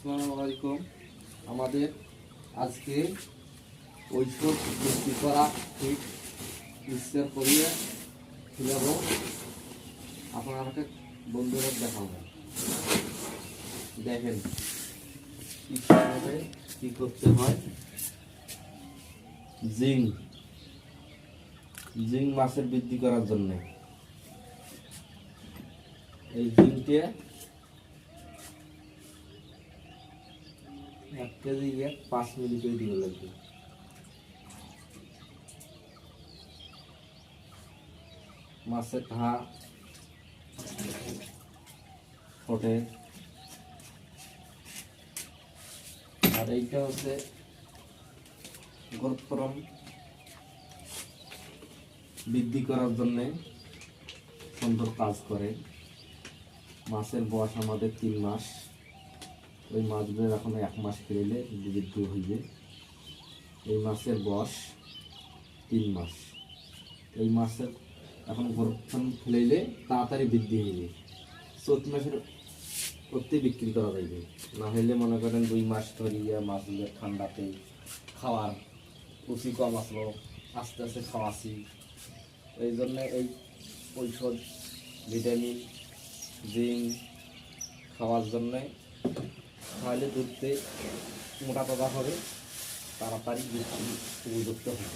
আসসালামু আলাইকুম। আমাদের আজকে ঔষধ তৈরি করা ঠিক মিক্সচার করিয়ে ফেলাবো, আপনাকে বন্ধুরা দেখাবো। দেখেন কীভাবে কী করতে হয়। জিঙ্ক মাছের বৃদ্ধি করার জন্য এই জিঙ্কটা 1 কেজি 5 মিলি করে দিবে লাগবে। মাছের ঘা ফোটে, আর এইটা হচ্ছে গ্রোথ বৃদ্ধি করার জন্য সুন্দর কাজ করে। মাছের বয়স আমাদের 3 মাস। ওই মাছগুলো এখন 1 মাস খেলে বৃদ্ধি হইবে। এই মাছের বয়স 3 মাস। এই মাছের এখন গরম খেলে তাড়াতাড়ি বৃদ্ধি হইবে। 14 মাসের প্রতি বিক্রি করা যাইবে। না হইলে মনে করেন 2 মাস ধরিয়া মাছগুলো ঠান্ডাতে খাওয়ার রুচি কম আসলো, আস্তে আস্তে খাওয়াছি। এই জন্য এই ঔষধ ভিটামিন জিঙ্ক খাওয়ার জন্যে খাওয়ালে দুধতে মোটা তাজা হবে, তাড়াতাড়ি উপযুক্ত হবে।